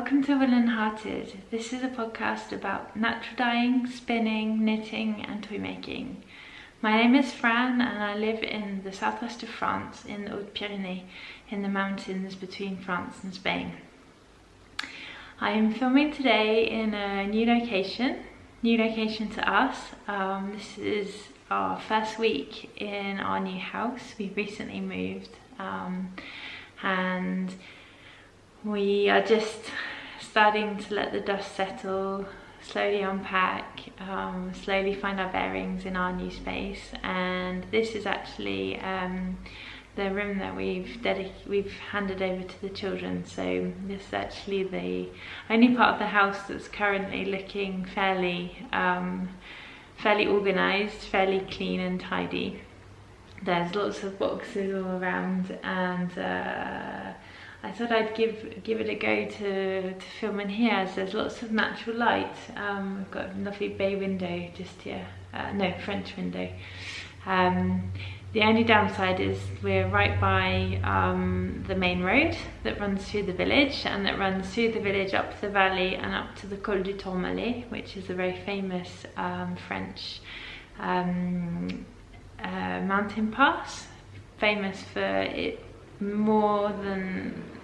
Welcome to Woollen Hearted. This is a podcast about natural dyeing, spinning, knitting and toy making. My name is Fran and I live in the southwest of France in the Hautes-Pyrénées, in the mountains between France and Spain. I am filming today in a new location to us. This is our first week in our new house. We've recently moved and we are just starting to let the dust settle, slowly unpack, slowly find our bearings in our new space. And this is actually the room that we've handed over to the children. So this is actually the only part of the house that's currently looking fairly organised, fairly clean and tidy. There's lots of boxes all around, and I thought I'd give it a go to film in here, as there's lots of natural light. We've got a lovely bay window just here, French window. The only downside is we're right by the main road that runs through the village, and that runs through the village up the valley and up to the Col du Tourmalet, which is a very famous French mountain pass, famous for it more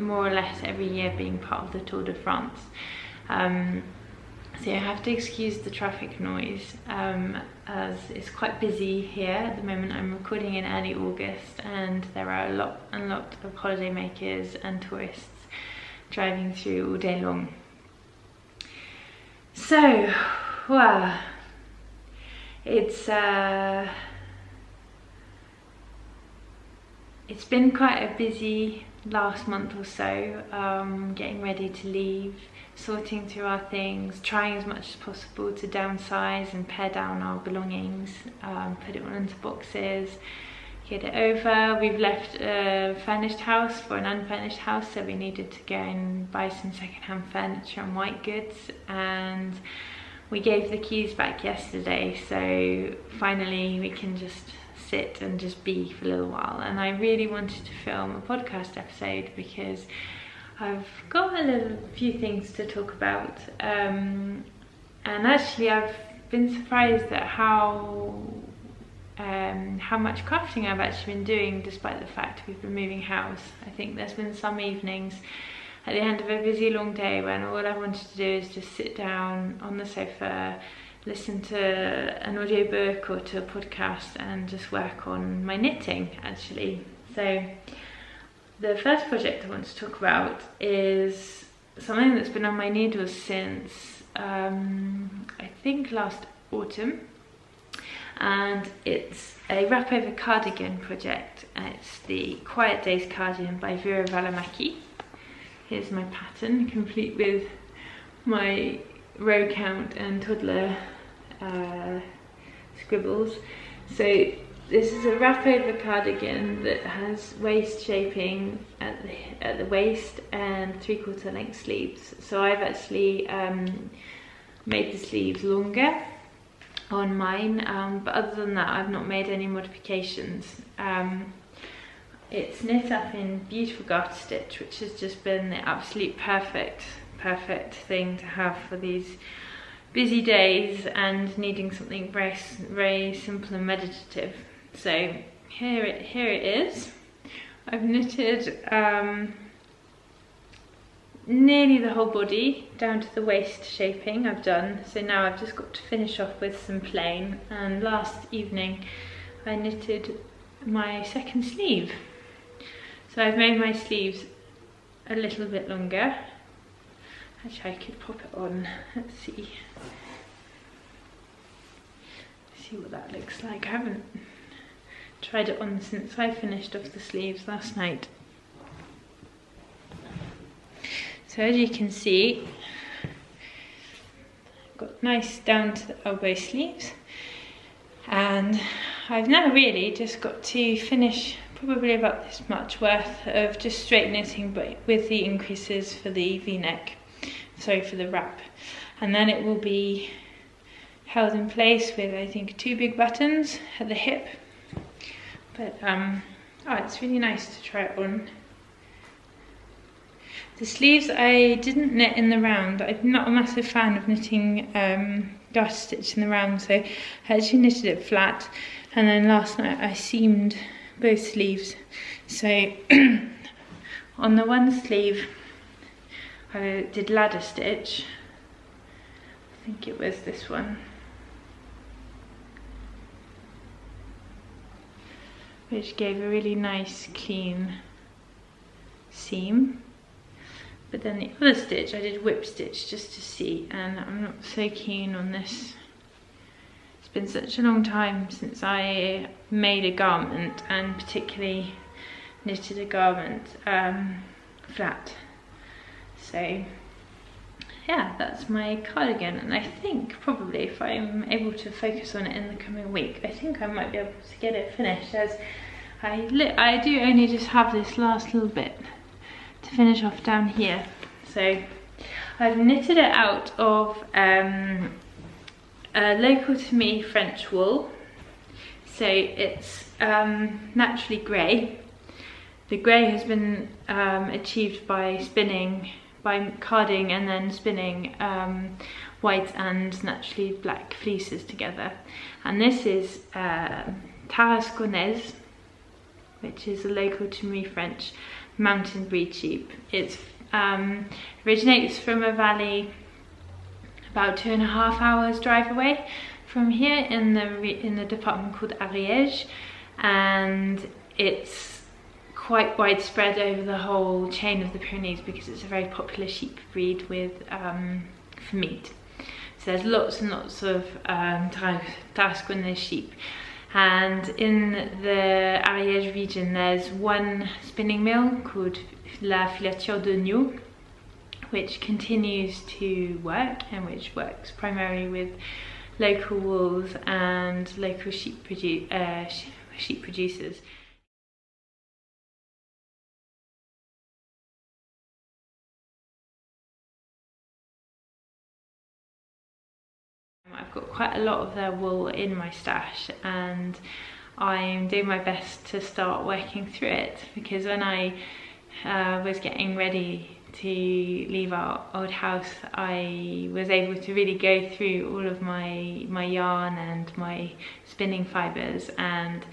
or less every year being part of the Tour de France. So you have to excuse the traffic noise, as it's quite busy here at the moment. I'm recording in early August and there are a lot of holiday makers and tourists driving through all day long. So, well, it's been quite a busy last month or so, getting ready to leave, sorting through our things, trying as much as possible to downsize and pare down our belongings, put it all into boxes, get it over. We've left a furnished house for an unfurnished house, so we needed to go and buy some second-hand furniture and white goods, and we gave the keys back yesterday, so finally we can just sit and just be for a little while. And I really wanted to film a podcast episode because I've got a few things to talk about, and actually I've been surprised at how much crafting I've actually been doing, despite the fact we've been moving house. I think there's been some evenings at the end of a busy long day when all I wanted to do is just sit down on the sofa, listen to an audiobook or to a podcast and just work on my knitting, actually. So the first project I want to talk about is something that's been on my needles since I think last autumn, and it's a wrap over cardigan project. It's the Quiet Days cardigan by Vera Valimaki. Here's my pattern, complete with my row count and toddler scribbles. So this is a wrap over cardigan that has waist shaping at the waist and 3/4 length sleeves. So I've actually made the sleeves longer on mine, but other than that I've not made any modifications. It's knit up in beautiful garter stitch, which has just been the absolute perfect thing to have for these busy days and needing something very, very simple and meditative. So here it is. I've knitted nearly the whole body down to the waist shaping I've done. So now I've just got to finish off with some plain, and last evening I knitted my second sleeve. So I've made my sleeves a little bit longer. Actually, I could pop it on. Let's see what that looks like. I haven't tried it on since I finished off the sleeves last night. So as you can see, I've got nice down to the elbow sleeves, and I've now really just got to finish probably about this much worth of just straight knitting, but with the increases for the v-neck, sorry, for the wrap, and then it will be held in place with, I think, 2 big buttons at the hip. But it's really nice to try it on. The sleeves I didn't knit in the round. I'm not a massive fan of knitting garter stitch in the round, so I actually knitted it flat, and then last night I seamed both sleeves. So on the one sleeve I did ladder stitch, I think it was this one, which gave a really nice clean seam. But then the other stitch I did whip stitch just to see, and I'm not so keen on this. It's been such a long time since I made a garment, and particularly knitted a garment flat. So yeah, that's my cardigan, and I think probably if I'm able to focus on it in the coming week, I think I might be able to get it finished, as I do only just have this last little bit to finish off down here. So I've knitted it out of local to me French wool. So it's naturally grey. The grey has been achieved by carding and then spinning white and naturally black fleeces together. And this is Tarasconnaise, which is a local to me French mountain breed sheep. It originates from a valley about 2.5 hours drive away from here in the department called Ariège, and it's quite widespread over the whole chain of the Pyrenees because it's a very popular sheep breed with for meat. So there's lots and lots of Tarasconnaise sheep. And in the Ariège region there's one spinning mill called La Filature d'Agneau, which continues to work and which works primarily with local wools and local sheep producers. I've got quite a lot of their wool in my stash, and I'm doing my best to start working through it, because when I was getting ready to leave our old house, I was able to really go through all of my yarn and my spinning fibres and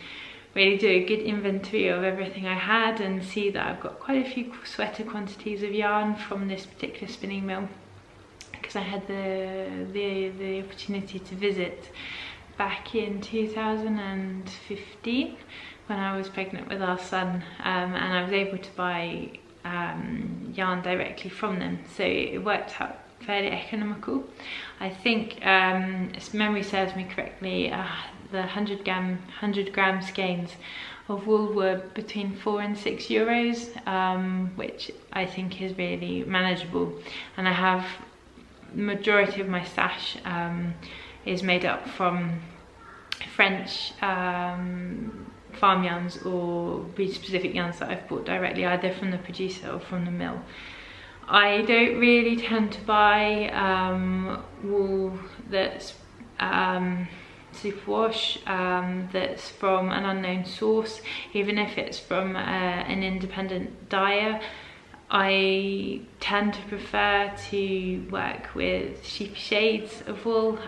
really do a good inventory of everything I had, and see that I've got quite a few sweater quantities of yarn from this particular spinning mill, because I had the opportunity to visit back in 2015 when I was pregnant with our son, and I was able to buy yarn directly from them, so it worked out fairly economical. I think, if memory serves me correctly, the 100 gram skeins of wool were between 4 and 6 euros, which I think is really manageable. And I have majority of my stash is made up from French farm yarns or breed specific yarns that I've bought directly either from the producer or from the mill. I don't really tend to buy wool that's superwash, that's from an unknown source, even if it's from an independent dyer. I tend to prefer to work with sheepy shades of wool,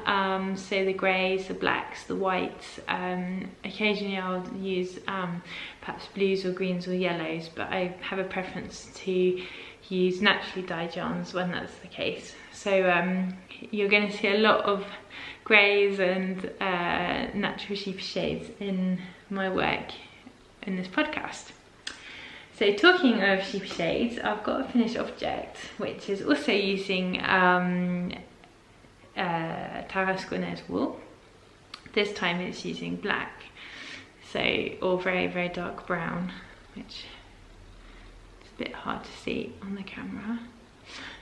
so the greys, the blacks, the whites. Occasionally I'll use perhaps blues or greens or yellows, but I have a preference to use naturally dyed yarns when that's the case. So you're going to see a lot of greys and natural sheepy shades in my work in this podcast. So talking of sheep shades, I've got a finished object which is also using Tarasconnaise wool. This time it's using black, or very, very dark brown, which is a bit hard to see on the camera.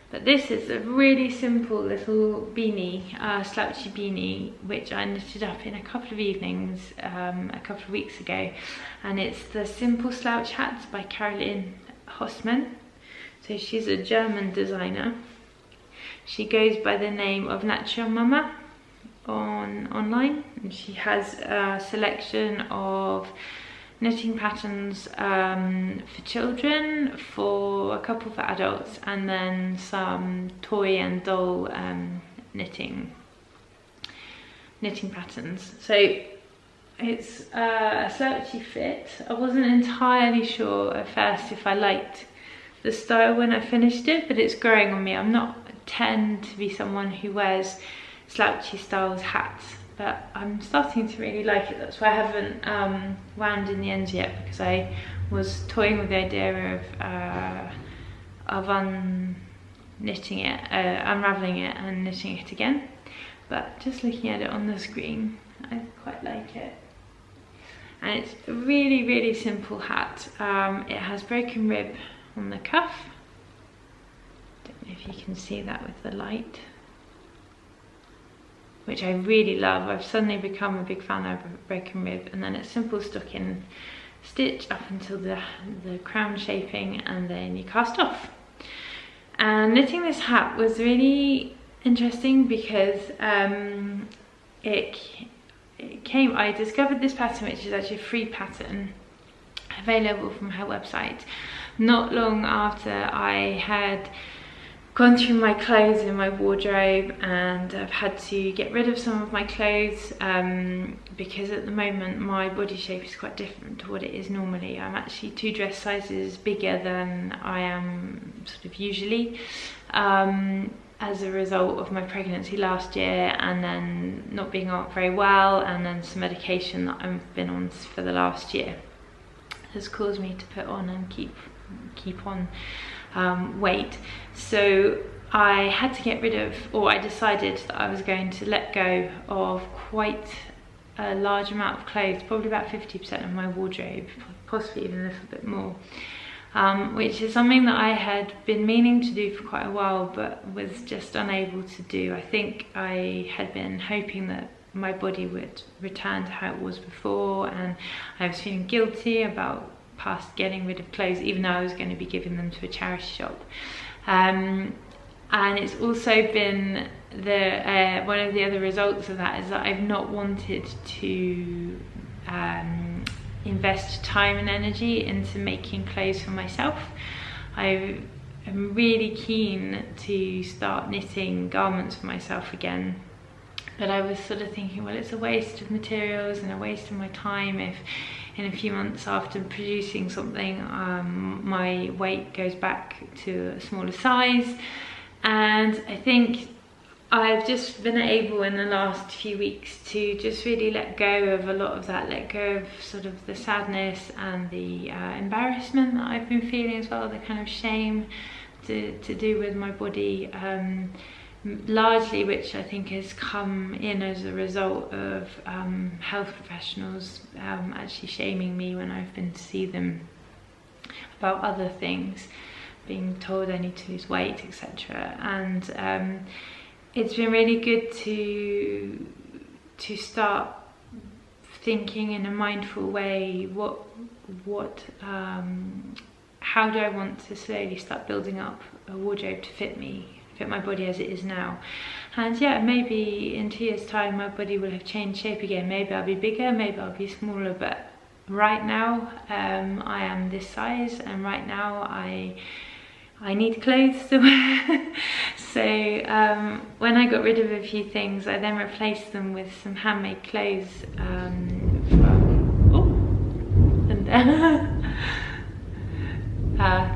But this is a really simple little beanie, slouchy beanie, which I knitted up in a couple of evenings a couple of weeks ago. And it's the Simple Slouch Hats by Carolyn Hossmann. So she's a German designer. She goes by the name of Nature Mama online, and she has a selection of knitting patterns for children, for a couple for adults, and then some toy and doll knitting patterns. So it's a slouchy fit. I wasn't entirely sure at first if I liked the style when I finished it, but it's growing on me. I'm not tend to be someone who wears slouchy styles hats, but I'm starting to really like it. That's why I haven't wound in the ends yet, because I was toying with the idea of unknitting it, unraveling it and knitting it again. But just looking at it on the screen, I quite like it. And it's a really, really simple hat. It has broken rib on the cuff. Don't know if you can see that with the light, which I really love. I've suddenly become a big fan of broken rib. And then it's simple stocking stitch up until the crown shaping, and then you cast off. And knitting this hat was really interesting because I discovered this pattern, which is actually a free pattern available from her website, not long after I had gone through my clothes in my wardrobe, and I've had to get rid of some of my clothes because at the moment my body shape is quite different to what it is normally. I'm actually 2 dress sizes bigger than I am sort of usually, as a result of my pregnancy last year, and then not being out very well, and then some medication that I've been on for the last year has caused me to put on and keep on weight. So I had to get rid of, or I decided that I was going to let go of quite a large amount of clothes, probably about 50% of my wardrobe, possibly even a little bit more. Which is something that I had been meaning to do for quite a while, but was just unable to do. I think I had been hoping that my body would return to how it was before, and I was feeling guilty about past getting rid of clothes, even though I was going to be giving them to a charity shop. And it's also been one of the other results of that is that I've not wanted to invest time and energy into making clothes for myself. I am really keen to start knitting garments for myself again, but I was sort of thinking, well, it's a waste of materials and a waste of my time if in a few months after producing something my weight goes back to a smaller size. And I think I've just been able in the last few weeks to just really let go of a lot of that, let go of sort of the sadness and the embarrassment that I've been feeling as well, the kind of shame to do with my body, largely which I think has come in as a result of health professionals actually shaming me when I've been to see them about other things, being told I need to lose weight, etc. And it's been really good to start thinking in a mindful way, how do I want to slowly start building up a wardrobe to fit my body as it is now. And yeah, maybe in 2 years' time my body will have changed shape again. Maybe I'll be bigger, maybe I'll be smaller, but right now I am this size, and right now I need clothes to wear. So when I got rid of a few things, I then replaced them with some handmade clothes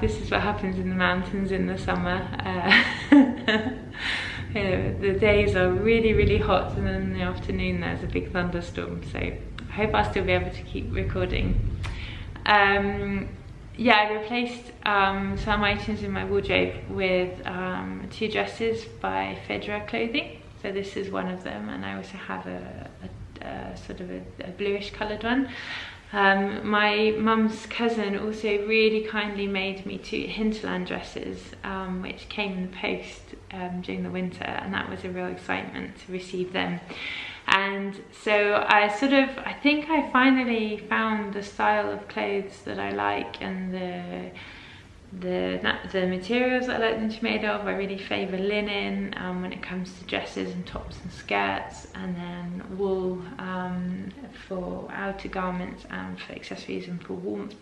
this is what happens in the mountains in the summer. The days are really, really hot, and then in the afternoon there's a big thunderstorm, so I hope I'll still be able to keep recording. Yeah, I replaced some items in my wardrobe with 2 dresses by Fedra Clothing. So this is one of them, and I also have a sort of a bluish coloured one. My mum's cousin also really kindly made me 2 hinterland dresses, which came in the post during the winter, and that was a real excitement to receive them. And so I think I finally found the style of clothes that I like, and the materials that I like them to be made of. I really favour linen when it comes to dresses and tops and skirts, and then wool for outer garments and for accessories and for warmth.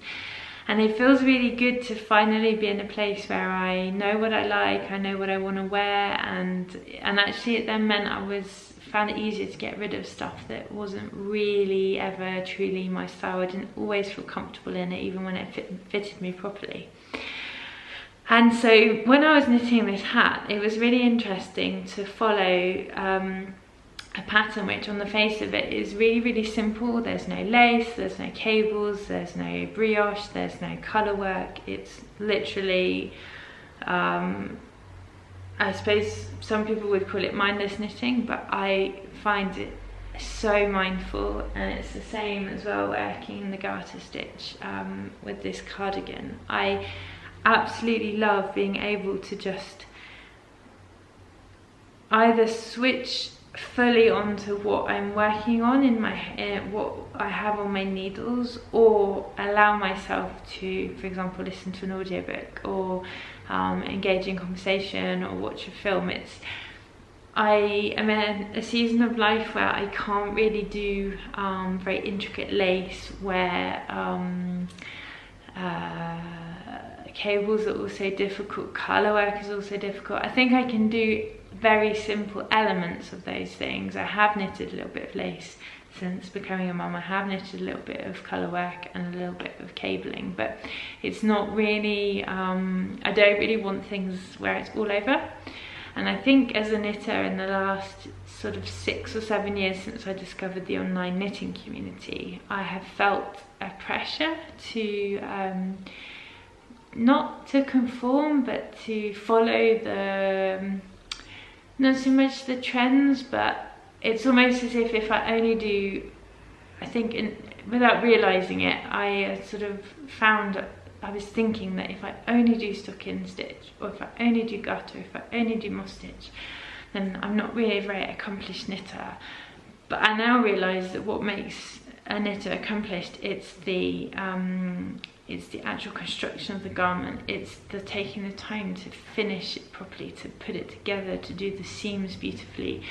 And it feels really good to finally be in a place where I know what I like, I know what I want to wear, and actually it then meant found it easier to get rid of stuff that wasn't really ever truly my style. I didn't always feel comfortable in it, even when it fitted me properly. And so when I was knitting this hat, it was really interesting to follow a pattern which on the face of it is really, really simple. There's no lace, there's no cables, there's no brioche, there's no colour work. It's literally, I suppose some people would call it mindless knitting, but I find it so mindful. And it's the same as well working the garter stitch with this cardigan. I absolutely love being able to just either switch fully onto what I'm working on in what I have on my needles, or allow myself to, for example, listen to an audiobook or engage in conversation or watch a film. I am in a season of life where I can't really do very intricate lace, where cables are also difficult, colour work is also difficult. I think I can do very simple elements of those things. I have knitted a little bit of lace since becoming a mum. I have knitted a little bit of colour work and a little bit of cabling, but it's not really, I don't really want things where it's all over. And I think as a knitter, in the last sort of 6 or 7 years since I discovered the online knitting community, I have felt a pressure to not to conform, but to follow the not so much the trends, but it's almost as if I only do, I think without realising it, I sort of found, I was thinking that if I only do stocking stitch, or if I only do garter, if I only do moss stitch, then I'm not really a very accomplished knitter. But I now realise that what makes a knitter accomplished, it's the actual construction of the garment. It's the taking the time to finish it properly, to put it together, to do the seams beautifully,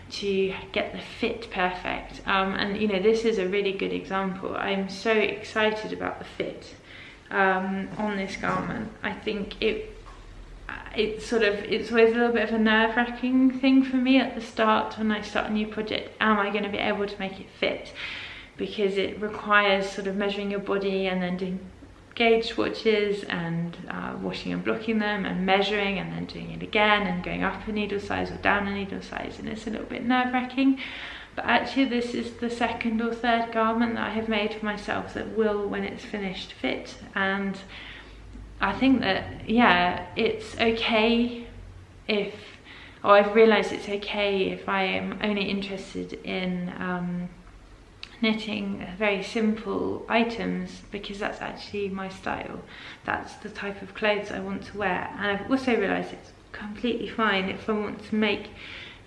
to get the fit perfect. And you know, this is a really good example. I'm so excited about the fit on this garment. I think it's always a little bit of a nerve-wracking thing for me at the start when I start a new project. Am I going to be able to make it fit? Because it requires sort of measuring your body and then doing gauge swatches and washing and blocking them and measuring and then doing it again and going up a needle size or down a needle size, and it's a little bit nerve-wracking. But actually this is the second or third garment that I have made for myself that will, when it's finished, fit. And I think that, yeah, it's okay if, or I've realised it's okay if I am only interested in knitting very simple items, because that's actually my style. That's the type of clothes I want to wear. And I've also realised it's completely fine if I want to make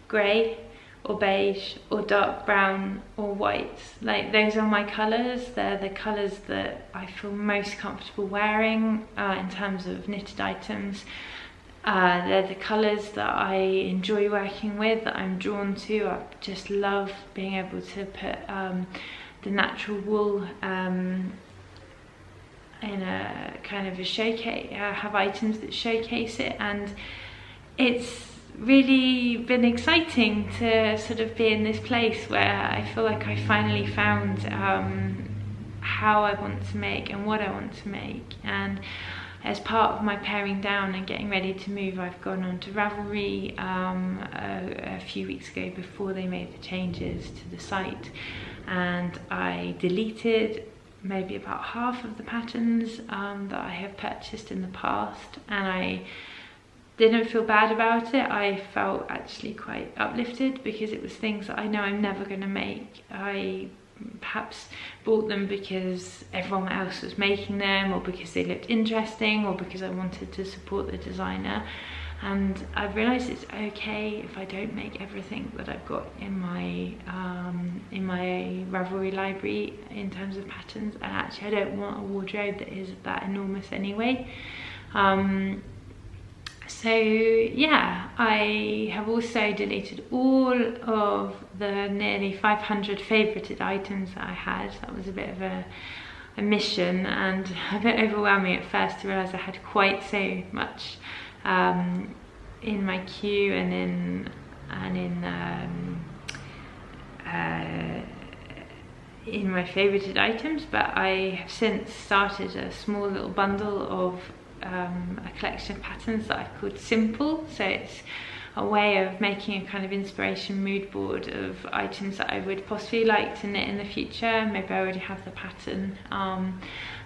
grey or beige or dark brown or white. Like, those are my colours. They're the colours that I feel most comfortable wearing in terms of knitted items. They're the colours that I enjoy working with, that I'm drawn to. I just love being able to put the natural wool in a kind of a showcase, have items that showcase it, and it's really been exciting to sort of be in this place where I feel like I finally found how I want to make and what I want to make. And as part of my paring down and getting ready to move, I've gone on to Ravelry a few weeks ago before they made the changes to the site, and I deleted maybe about half of the patterns that I have purchased in the past, and I didn't feel bad about it. I felt actually quite uplifted because it was things that I know I'm never going to make. I perhaps bought them because everyone else was making them, or because they looked interesting, or because I wanted to support the designer. And I've realised it's okay if I don't make everything that I've got in my Ravelry library in terms of patterns. And actually I don't want a wardrobe that is that enormous anyway. So yeah, I have also deleted all of the nearly 500 favorited items that I had. That was a bit of a mission and a bit overwhelming at first to realise I had quite so much in my queue and in my favorited items, but I have since started a small little bundle of a collection of patterns that I've called Simple. So it's a way of making a kind of inspiration mood board of items that I would possibly like to knit in the future. Maybe I already have the pattern,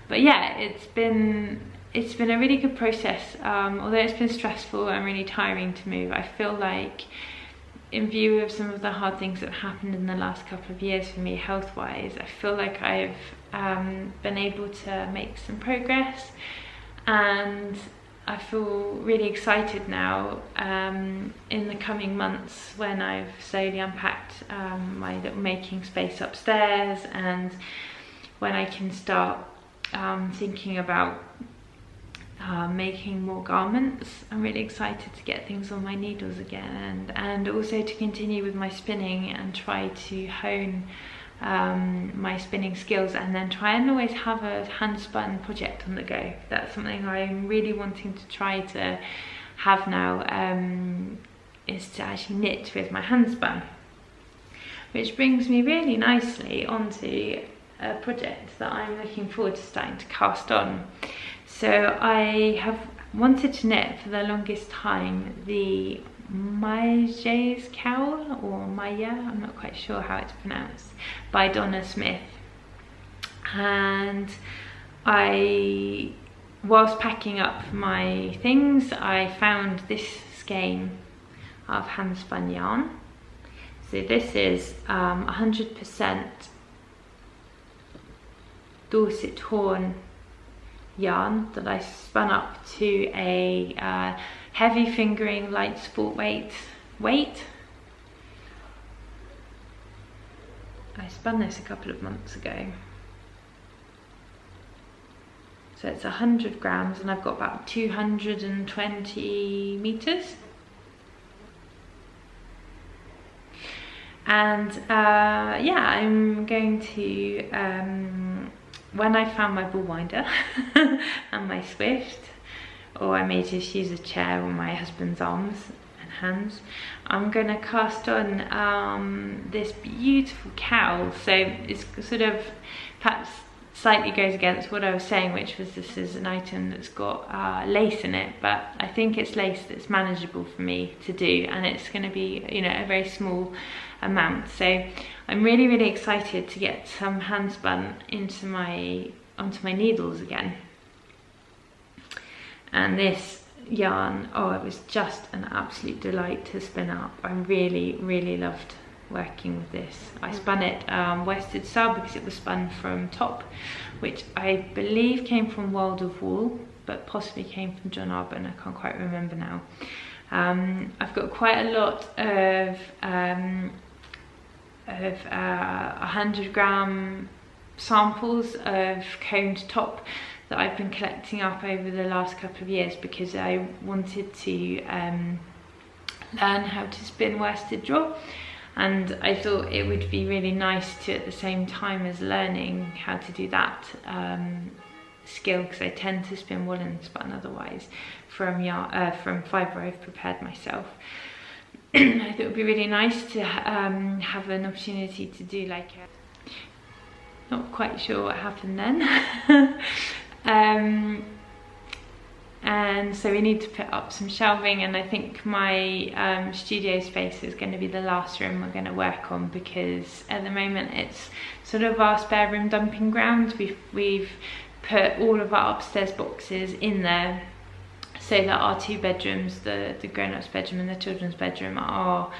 but yeah, it's been a really good process. Although it's been stressful and really tiring to move, I feel like, in view of some of the hard things that have happened in the last couple of years for me health-wise, I feel like I've been able to make some progress, and I feel really excited now in the coming months when I've slowly unpacked my little making space upstairs, and when I can start thinking about making more garments. I'm really excited to get things on my needles again, and also to continue with my spinning and try to hone my spinning skills, and then try and always have a hand spun project on the go. That's something I'm really wanting to try to have now, is to actually knit with my hand spun, which brings me really nicely onto a project that I'm looking forward to starting to cast on. So I have wanted to knit for the longest time the Maya's Cowl, or Maya, I'm not quite sure how it's pronounced, by Donna Smith. And whilst packing up my things, I found this skein of hand spun yarn. So this is 100% Dorset Horn yarn that I spun up to a heavy fingering light sport weight. I spun this a couple of months ago. So it's 100 grams and I've got about 220 meters. And yeah, I'm going to when I found my ball winder and my Swift, or I may just use a chair on my husband's arms and hands, I'm going to cast on this beautiful cowl. So it's sort of perhaps slightly goes against what I was saying, which was this is an item that's got lace in it, but I think it's lace that's manageable for me to do, and it's going to be, you know, a very small amount. So I'm really, really excited to get some hand spun onto my needles again. And this yarn, oh, it was just an absolute delight to spin up. I really, really loved working with this. I spun it worsted style because it was spun from top, which I believe came from World of Wool, but possibly came from John Arbon. I can't quite remember now. I've got quite a lot of 100 gram samples of combed top that I've been collecting up over the last couple of years, because I wanted to learn how to spin worsted draw, and I thought it would be really nice to, at the same time as learning how to do that skill, because I tend to spin woolen spun otherwise from fibre I've prepared myself. I thought it would be really nice to have an opportunity to do like a, not quite sure what happened then. And so we need to put up some shelving, and I think my studio space is going to be the last room we're going to work on, because at the moment it's sort of our spare room dumping ground. We've put all of our upstairs boxes in there, so that our two bedrooms, the grown-ups bedroom and the children's bedroom, are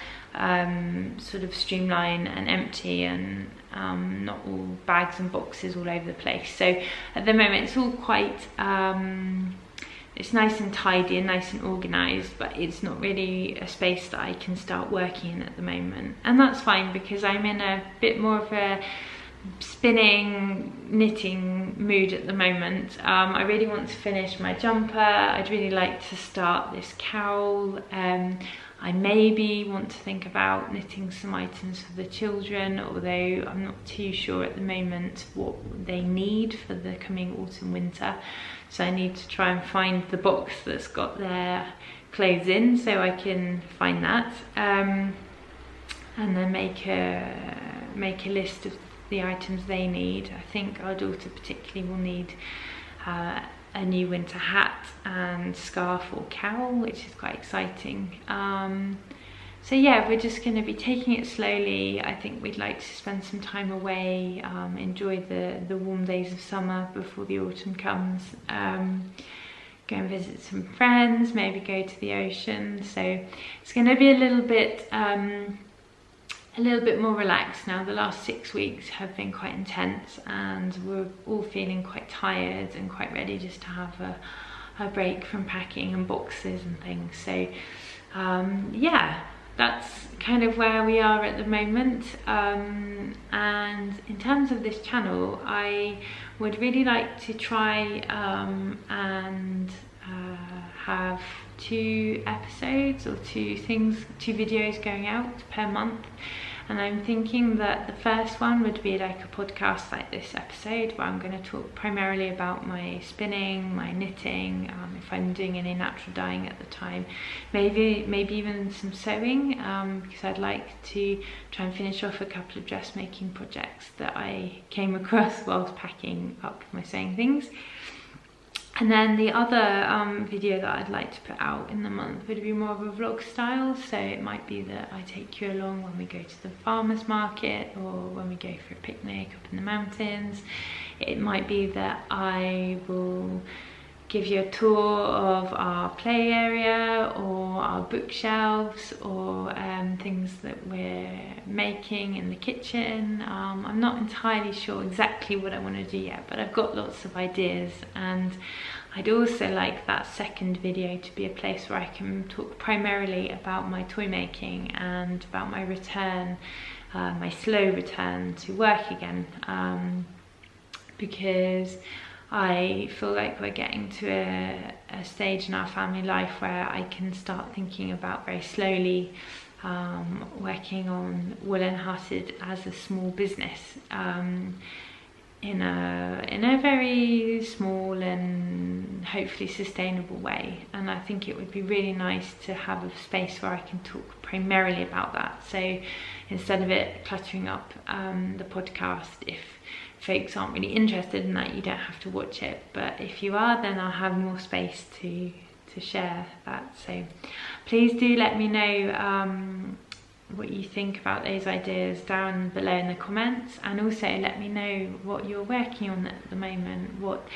sort of streamlined and empty, and not all bags and boxes all over the place. So at the moment it's all quite it's nice and tidy and nice and organised, but it's not really a space that I can start working in at the moment. And that's fine, because I'm in a bit more of a spinning, knitting mood at the moment. I really want to finish my jumper. I'd really like to start this cowl. I maybe want to think about knitting some items for the children, although I'm not too sure at the moment what they need for the coming autumn winter. So I need to try and find the box that's got their clothes in, so I can find that, and then make a list of the items they need. I think our daughter particularly will need a new winter hat and scarf or cowl, which is quite exciting. So yeah, we're just going to be taking it slowly. I think we'd like to spend some time away, enjoy the warm days of summer before the autumn comes, go and visit some friends, maybe go to the ocean. So it's going to be a little bit more relaxed now. The last 6 weeks have been quite intense, and we're all feeling quite tired and quite ready just to have a break from packing and boxes and things. So yeah, that's kind of where we are at the moment. And in terms of this channel, I would really like to try and have 2 episodes or 2 videos going out per month. And I'm thinking that the first one would be like a podcast like this episode, where I'm going to talk primarily about my spinning, my knitting, if I'm doing any natural dyeing at the time, maybe even some sewing, because I'd like to try and finish off a couple of dressmaking projects that I came across whilst packing up my sewing things. And then the other video that I'd like to put out in the month would be more of a vlog style. So it might be that I take you along when we go to the farmer's market, or when we go for a picnic up in the mountains. It might be that I will give you a tour of our play area or our bookshelves, or things that we're making in the kitchen. I'm not entirely sure exactly what I want to do yet, but I've got lots of ideas, and I'd also like that second video to be a place where I can talk primarily about my toy making and about my return, my slow return to work again, because I feel like we're getting to a stage in our family life where I can start thinking about very slowly working on Woollen Hearted as a small business, in a very small and hopefully sustainable way. And I think it would be really nice to have a space where I can talk primarily about that. So instead of it cluttering up the podcast, if folks aren't really interested in that, you don't have to watch it, but if you are, then I'll have more space to share that. So please do let me know what you think about those ideas down below in the comments, and also let me know what you're working on at the moment, what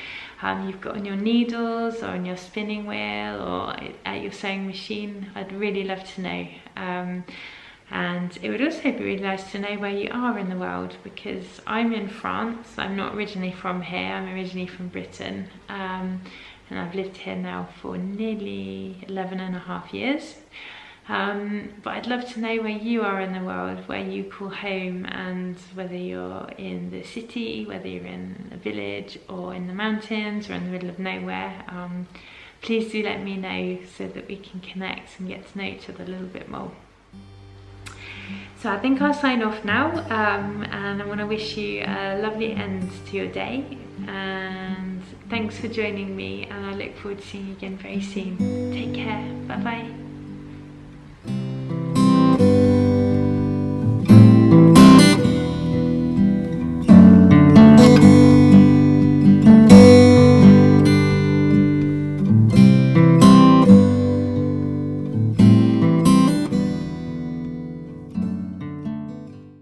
you've got on your needles or on your spinning wheel or at your sewing machine. I'd really love to know. And it would also be really nice to know where you are in the world, because I'm in France. I'm not originally from here, I'm originally from Britain, and I've lived here now for nearly 11.5 years. But I'd love to know where you are in the world, where you call home, and whether you're in the city, whether you're in a village or in the mountains or in the middle of nowhere. Please do let me know so that we can connect and get to know each other a little bit more. So I think I'll sign off now, and I want to wish you a lovely end to your day, and thanks for joining me, and I look forward to seeing you again very soon. Take care, bye bye.